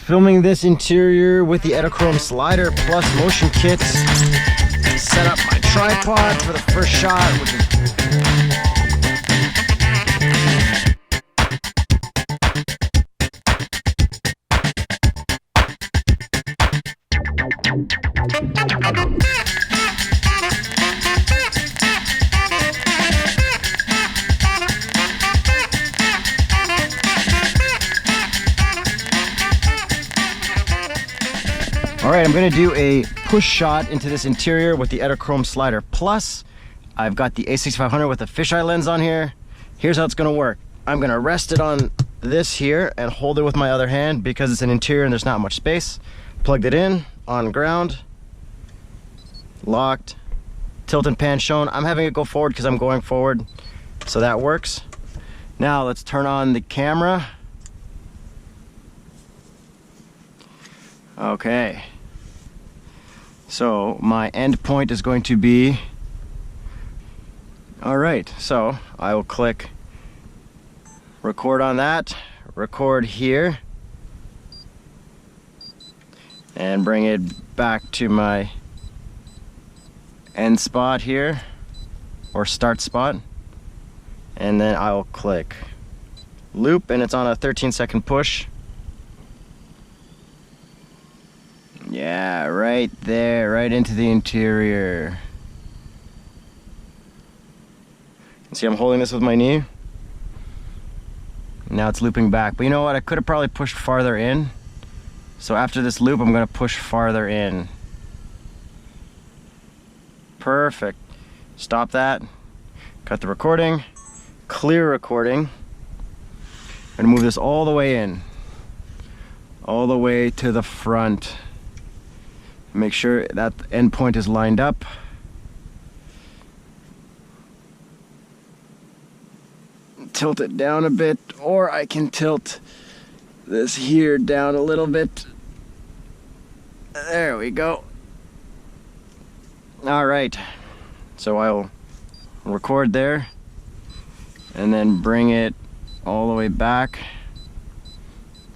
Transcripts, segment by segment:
Filming this interior with the Edelkrone slider plus motion kits. Set up my tripod for the first shot, which is all right, I'm gonna do a push shot into this interior with the Edelkrone slider plus. I've got the A6500 with a fisheye lens on here. Here's how it's gonna work. I'm gonna rest it on this here and hold it with my other hand because it's an interior and there's not much space. Plugged it in, on ground, locked, tilt and pan shown. I'm having it go forward because I'm going forward, so that works. Now let's turn on the camera. Okay. So my end point is going to be, all right, so I will click record on that, record here, and bring it back to my end spot here, or start spot, and then I will click loop, and it's on a 13-second push. Yeah, right there, right into the interior. See, I'm holding this with my knee. Now it's looping back. But you know what? I could have probably pushed farther in. So after this loop, I'm gonna push farther in. Perfect. Stop that. Cut the recording. Clear recording. I'm gonna move this all the way in. All the way to the front. Make sure that end point is lined up. Tilt it down a bit, or I can tilt this here down a little bit. There we go. All right, so I'll record there and then bring it all the way back.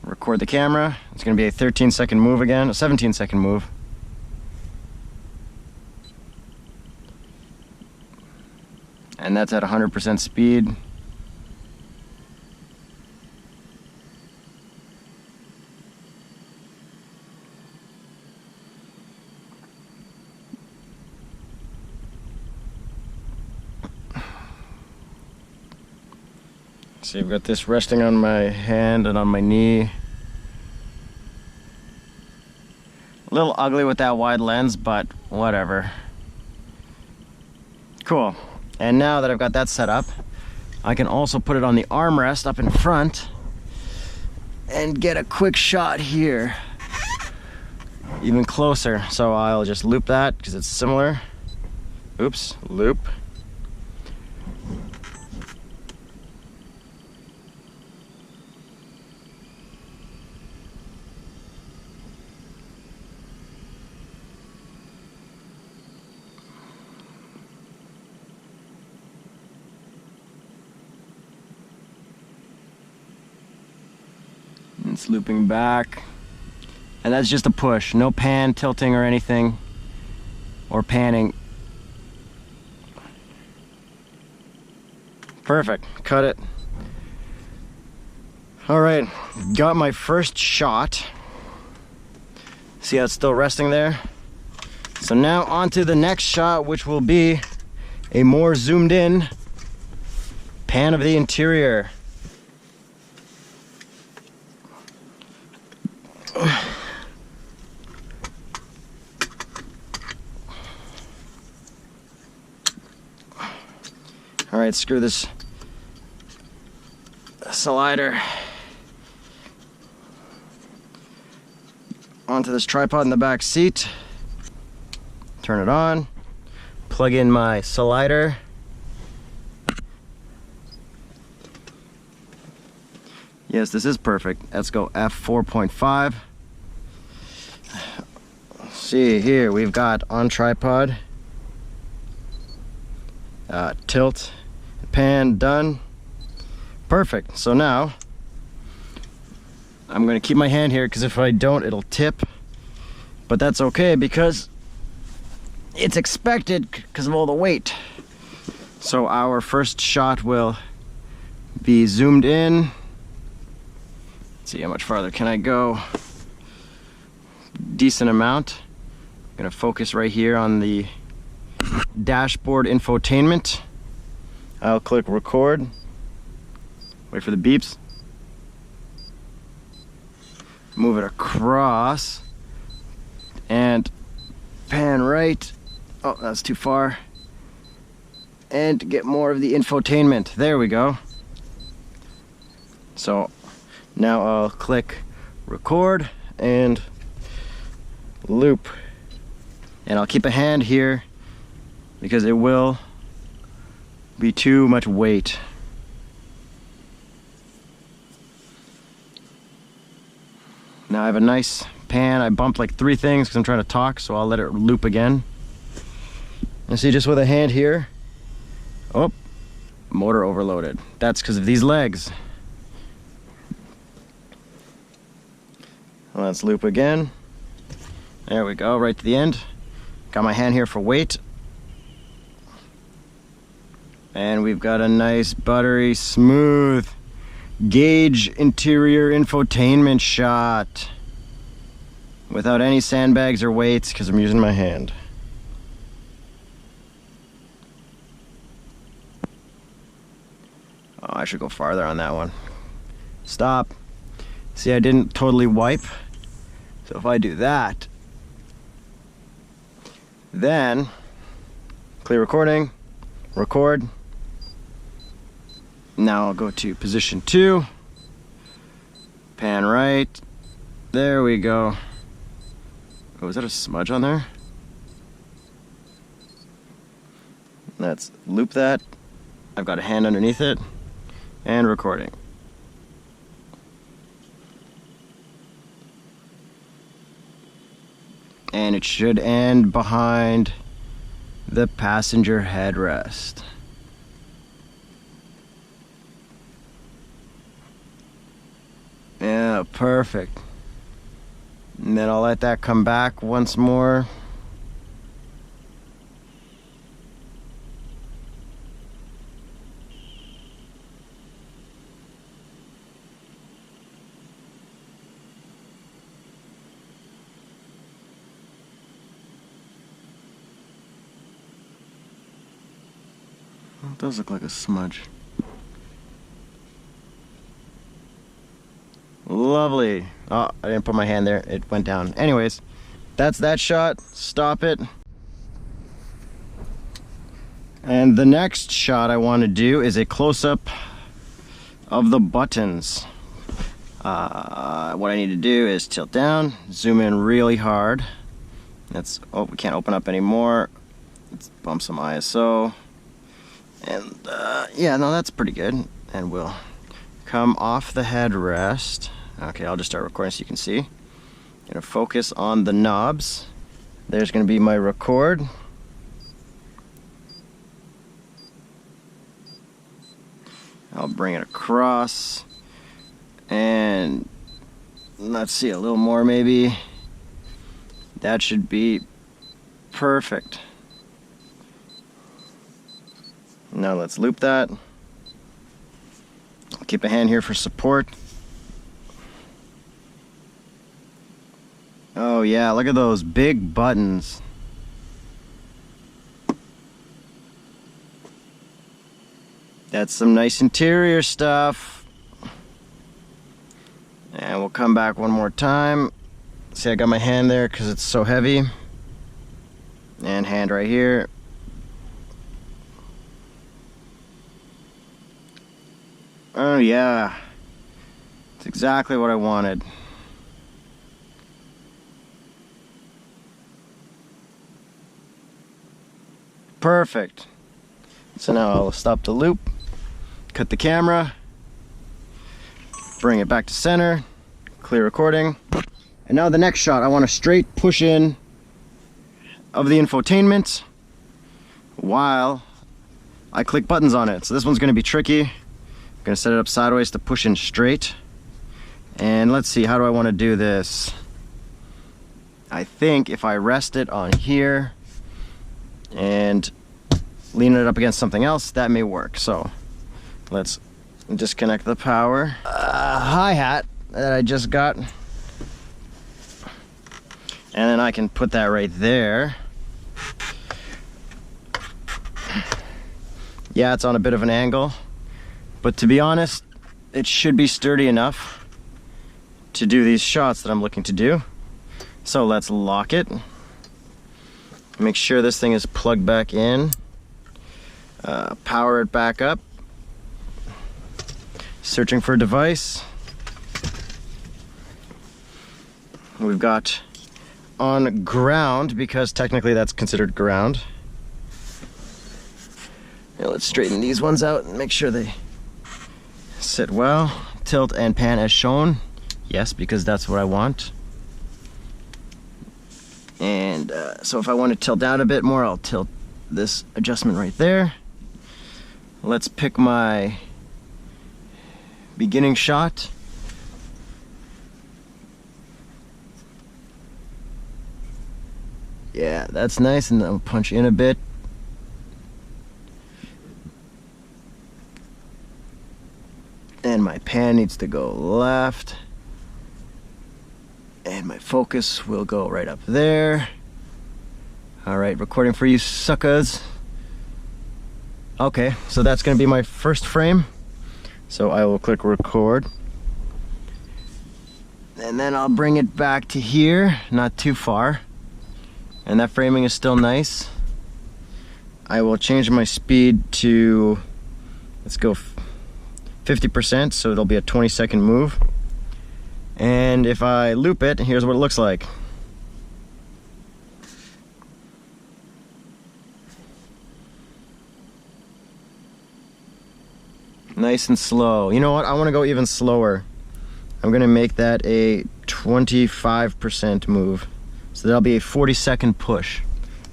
Record the camera. It's gonna be a 13-second move again, a 17-second move. And that's at 100% speed. See, I've got this resting on my hand and on my knee. A little ugly with that wide lens, but whatever. Cool. And now that I've got that set up, I can also put it on the armrest up in front and get a quick shot here, even closer. So I'll just loop that because it's similar. Oops, loop. It's looping back, and that's just a push, no pan, tilting, or anything, or panning. Perfect, cut it. All right, got my first shot. See how it's still resting there? So now on to the next shot, which will be a more zoomed in pan of the interior. All right, screw this slider onto this tripod in the back seat. Turn it on, plug in my slider. Yes, this is perfect. Let's go f4.5. See here, we've got on tripod, tilt, pan, done. Perfect. So now I'm gonna keep my hand here because if I don't, it'll tip. But that's okay because it's expected because of all the weight. So our first shot will be zoomed in. Let's see how much farther can I go. Decent amount. I'm gonna focus right here on the dashboard infotainment. I'll click record. Wait for the beeps. Move it across and pan right. Oh, that's too far. And get more of the infotainment. There we go. So now I'll click record and loop. And I'll keep a hand here because it will be too much weight. Now I have a nice pan. I bumped like 3 things because I'm trying to talk, so I'll let it loop again. And see, just with a hand here, oh, motor overloaded. That's because of these legs. Let's loop again. There we go, right to the end. Got my hand here for weight. And we've got a nice, buttery, smooth gauge interior infotainment shot without any sandbags or weights because I'm using my hand. Oh, I should go farther on that one. Stop. See, I didn't totally wipe. So if I do that, then clear recording, record. Now I'll go to position 2, pan right, there we go. Oh, is that a smudge on there? Let's loop that. I've got a hand underneath it, and recording. And it should end behind the passenger headrest. Yeah, perfect. And then I'll let that come back once more. It does look like a smudge. Lovely. Oh, I didn't put my hand there. It went down. Anyways, that's that shot. Stop it. And the next shot I want to do is a close-up of the buttons. What I need to do is tilt down, zoom in really hard. That's, oh, we can't open up anymore. Let's bump some ISO. And yeah, no, that's pretty good. And we'll come off the headrest. Okay, I'll just start recording so you can see. Gonna focus on the knobs. There's gonna be my record. I'll bring it across. And let's see, a little more maybe. That should be perfect. Now let's loop that. I'll keep a hand here for support. Oh yeah, look at those big buttons. That's some nice interior stuff. And we'll come back one more time. See, I got my hand there because it's so heavy. And hand right here. Oh yeah, it's exactly what I wanted. Perfect. So now I'll stop the loop, cut the camera, bring it back to center, clear recording. And now the next shot, I want a straight push in of the infotainment while I click buttons on it. So this one's gonna be tricky. I'm gonna set it up sideways to push in straight. And let's see, how do I want to do this? I think if I rest it on here and lean it up against something else, that may work. So let's disconnect the power. Hi-hat that I just got. And then I can put that right there. Yeah, it's on a bit of an angle, but to be honest, it should be sturdy enough to do these shots that I'm looking to do. So let's lock it. Make sure this thing is plugged back in. Power it back up. Searching for a device. We've got on ground, because technically that's considered ground. Now let's straighten these ones out and make sure they sit well. Tilt and pan as shown. Yes, because that's what I want. And so if I want to tilt down a bit more, I'll tilt this adjustment right there. Let's pick my beginning shot. Yeah, that's nice, and I'll punch in a bit. And my pan needs to go left. And my focus will go right up there. All right, recording for you suckers. Okay, so that's gonna be my first frame. So I will click record. And then I'll bring it back to here, not too far. And that framing is still nice. I will change my speed to, let's go 50%, so it'll be a 20-second move. And if I loop it, here's what it looks like. Nice and slow. You know what? I want to go even slower. I'm going to make that a 25% move. So that'll be a 40-second push.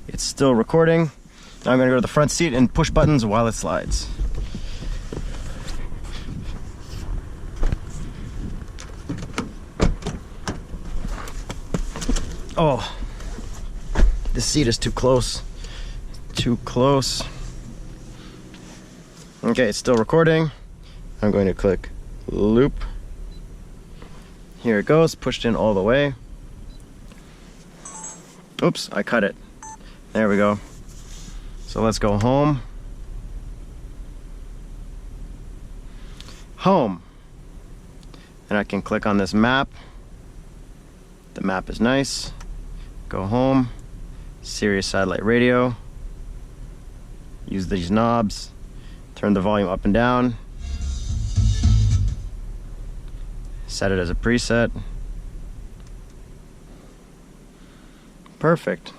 It's still recording. Now I'm going to go to the front seat and push buttons while it slides. Oh, this seat is too close. Too close. Okay, it's still recording. I'm going to click loop. Here it goes, pushed in all the way. Oops, I cut it. There we go. So let's go home. Home. And I can click on this map. The map is nice. Go home. Sirius satellite radio. Use these knobs. Turn the volume up and down. Set it as a preset. Perfect.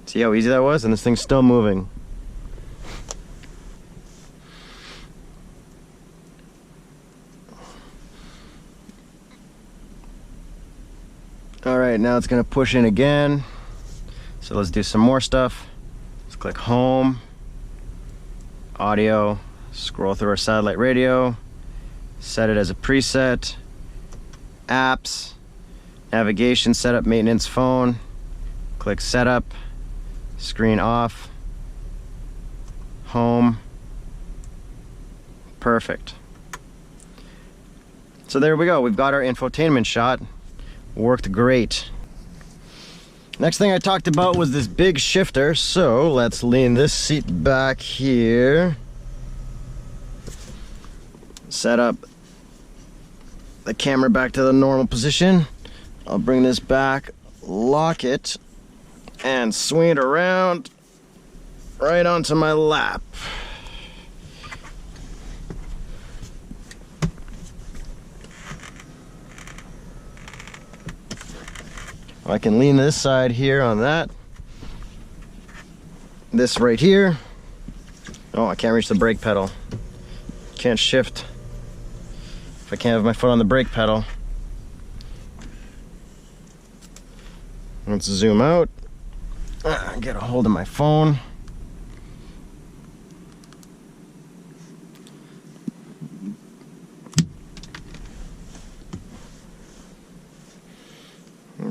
See how easy that was? And this thing's still moving. Alright, now it's going to push in again. So let's do some more stuff. Let's click home. Audio. Scroll through our satellite radio. Set it as a preset. Apps. Navigation, setup, maintenance, phone. Click setup. Screen off. Home. Perfect. So there we go. We've got our infotainment shot. Worked great. Next thing I talked about was this big shifter. So let's lean this seat back here. Set up the camera back to the normal position. I'll bring this back, lock it, and swing it around right onto my lap. I can lean this side here on that. This right here. Oh, I can't reach the brake pedal. Can't shift if I can't have my foot on the brake pedal. Let's zoom out. Get a hold of my phone.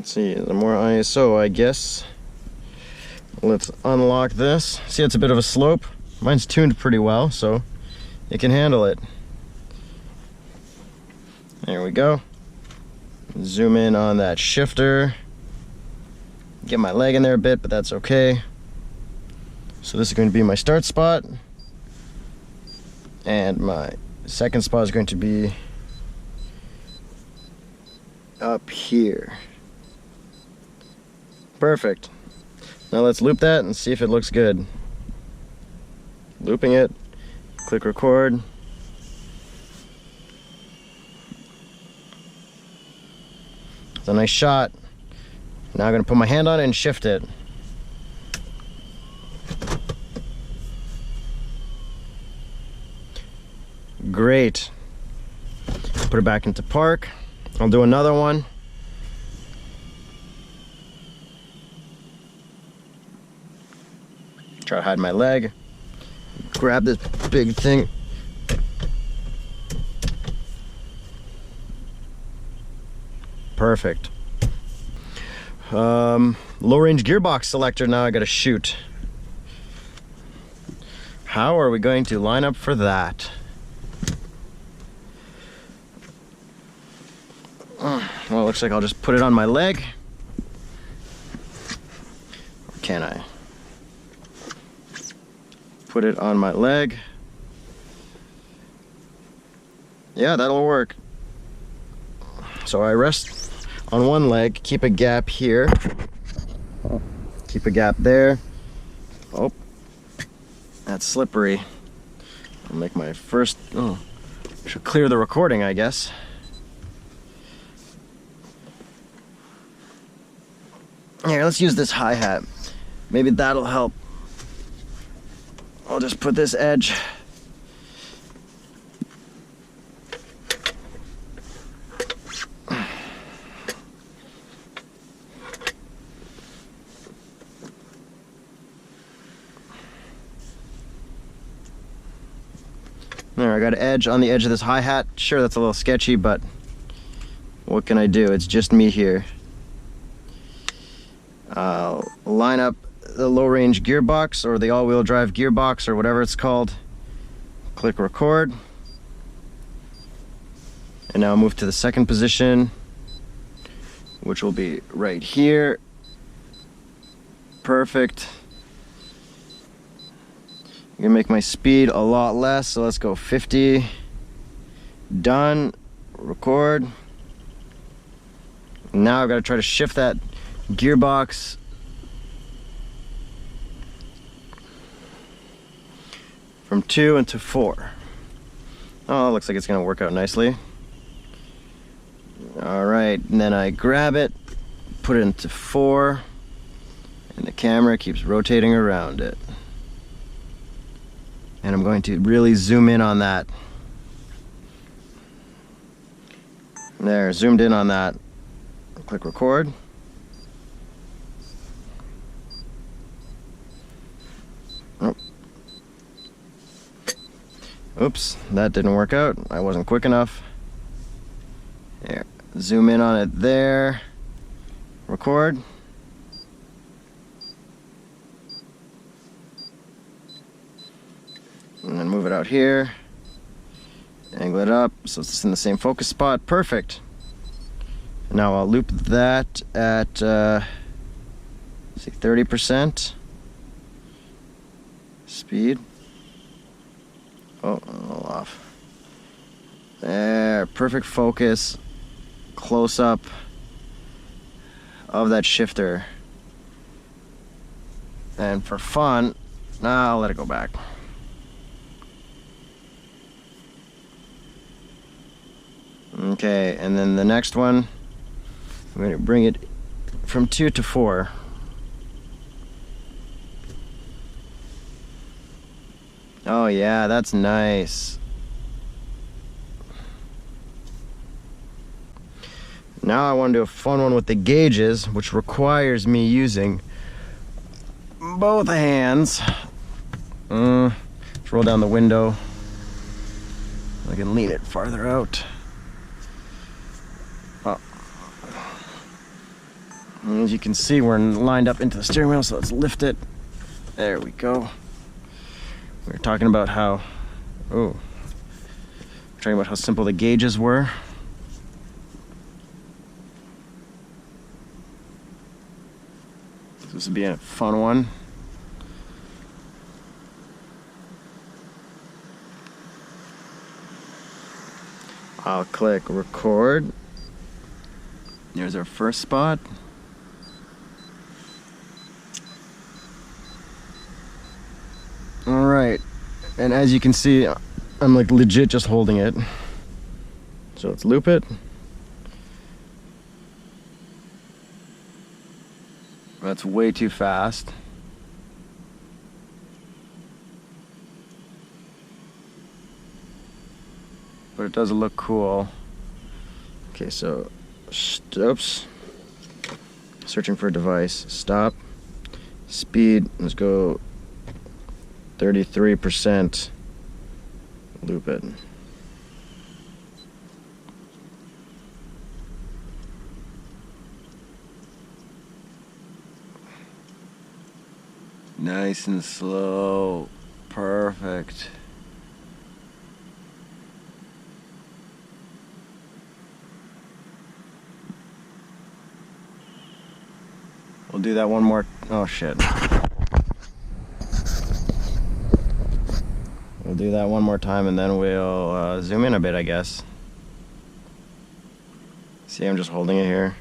Let's see, the more ISO, I guess. Let's unlock this. See, it's a bit of a slope. Mine's tuned pretty well, so it can handle it. There we go. Zoom in on that shifter. Get my leg in there a bit, but that's okay. So this is going to be my start spot. And my second spot is going to be up here. Perfect. Now let's loop that and see if it looks good. Looping it, click record. It's a nice shot. Now I'm going to put my hand on it and shift it. Great. Put it back into park. I'll do another one. Try to hide my leg. Grab this big thing. Perfect. Low range gearbox selector. Now I gotta shoot. How are we going to line up for that? Well, it looks like I'll just put it on my leg. Or can I? Put it on my leg. Yeah, that'll work. So I rest on one leg, keep a gap here, keep a gap there. Oh, that's slippery. I'll make my first, should clear the recording, I guess. Here, let's use this hi-hat. Maybe that'll help. I'll just put this edge. There, I got an edge on the edge of this hi-hat. Sure, that's a little sketchy, but what can I do? It's just me here. I'll line up the low-range gearbox or the all-wheel drive gearbox or whatever it's called. Click record. And now I'll move to the second position, which will be right here. Perfect. I'm gonna make my speed a lot less, so let's go 50. Done. Record. Now I've got to try to shift that gearbox from 2 into 4. Oh, looks like it's gonna work out nicely. All right, and then I grab it, put it into 4, and the camera keeps rotating around it. And I'm going to really zoom in on that. There, zoomed in on that. Click record. Oh. Oops, that didn't work out. I wasn't quick enough. There, zoom in on it there. Record. And then move it out here. Angle it up so it's in the same focus spot. Perfect. Now I'll loop that at see, 30% speed. Oh, a little off. There, perfect focus. Close up of that shifter. And for fun, now I'll let it go back. Okay, and then the next one, I'm going to bring it from 2 to 4. Oh yeah, that's nice. Now I want to do a fun one with the gauges, which requires me using both hands. Let's roll down the window. I can lean it farther out. Oh. And as you can see, we're lined up into the steering wheel, so let's lift it. There we go. We were talking about how, simple the gauges were. This would be a fun one. I'll click record. There's our first spot. All right, and as you can see, I'm like legit just holding it. So let's loop it. That's way too fast. But it does look cool. Okay, so oops. Searching for a device. Stop. Speed. Let's go 33%. Loop it. Nice and slow. Perfect. We'll do that one more. Oh shit. We'll do that one more time and then we'll zoom in a bit, I guess. See, I'm just holding it here.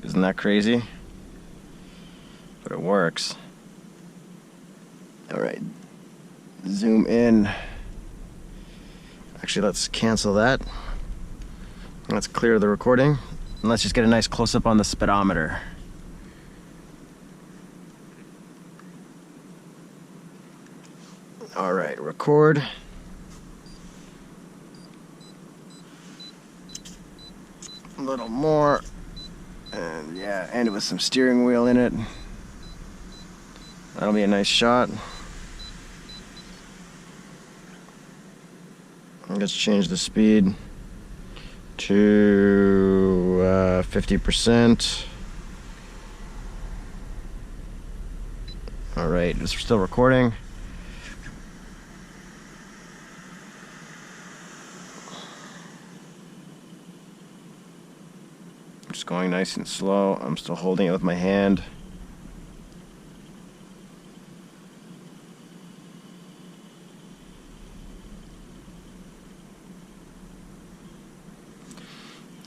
Isn't that crazy? But it works. All right, zoom in. Actually, let's cancel that. Let's clear the recording. And let's just get a nice close-up on the speedometer. All right, record. A little more. And yeah, end it with some steering wheel in it. That'll be a nice shot. Let's change the speed to 50%. All right, it's still recording. Just going nice and slow. I'm still holding it with my hand.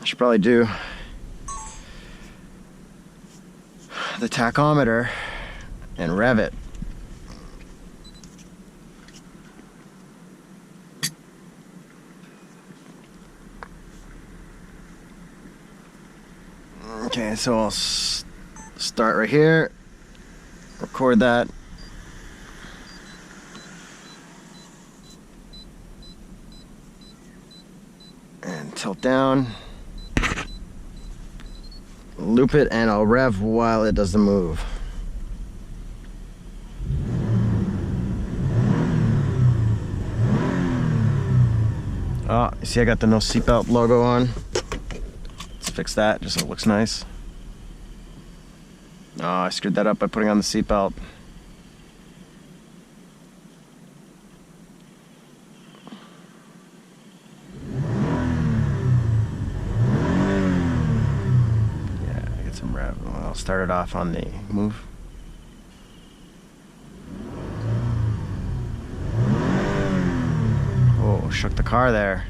I should probably do the tachometer and rev it. Okay, so I'll start right here, record that. And tilt down. Loop it and I'll rev while it does the move. Oh, you see I got the no seatbelt logo on. Let's fix that just so it looks nice. Oh, I screwed that up by putting on the seatbelt. I'll start it off on the move. Oh, shook the car there.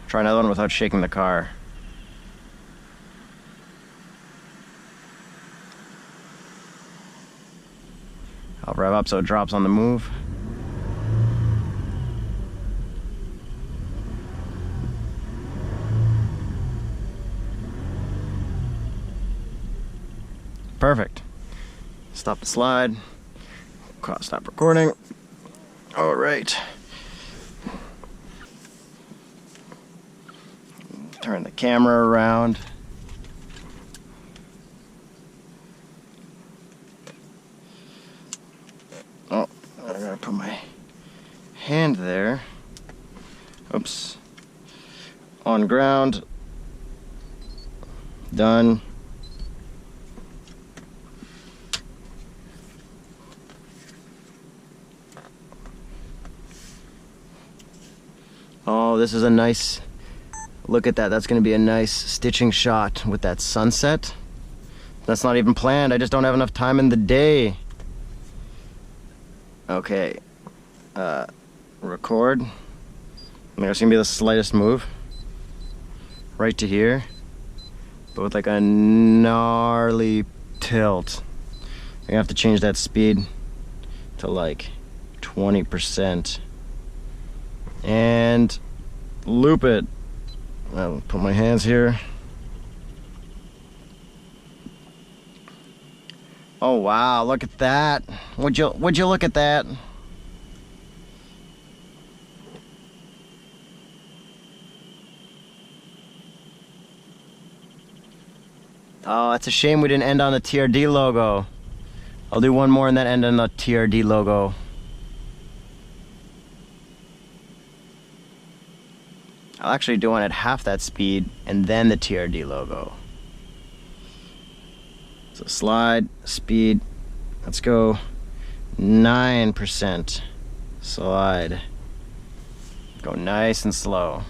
Try another one without shaking the car. I'll rev up so it drops on the move. Perfect. Stop the slide. Stop recording. All right. Turn the camera around. Oh, I gotta put my hand there. Oops. On ground. Done. Oh, this is a nice, look at that. That's gonna be a nice stitching shot with that sunset. That's not even planned. I just don't have enough time in the day. Okay, record. I mean, it's gonna be the slightest move. Right to here, but with like a gnarly tilt. I'm gonna have to change that speed to like 20%. And loop it. I'll put my hands here. Oh wow, look at that. Would you look at that? Oh, it's a shame we didn't end on the TRD logo. I'll do one more and then end on the TRD logo. I'll actually do one at half that speed and then the TRD logo. So slide, speed, let's go 9%. Slide. Go nice and slow.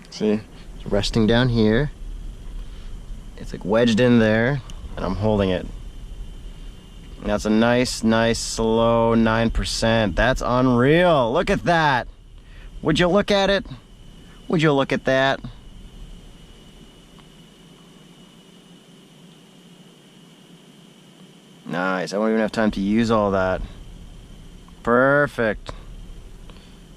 See, it's resting down here. It's like wedged in there, and I'm holding it. That's a nice, slow 9%. That's unreal. Look at that. Would you look at it? Would you look at that? Nice. I won't even have time to use all that. Perfect.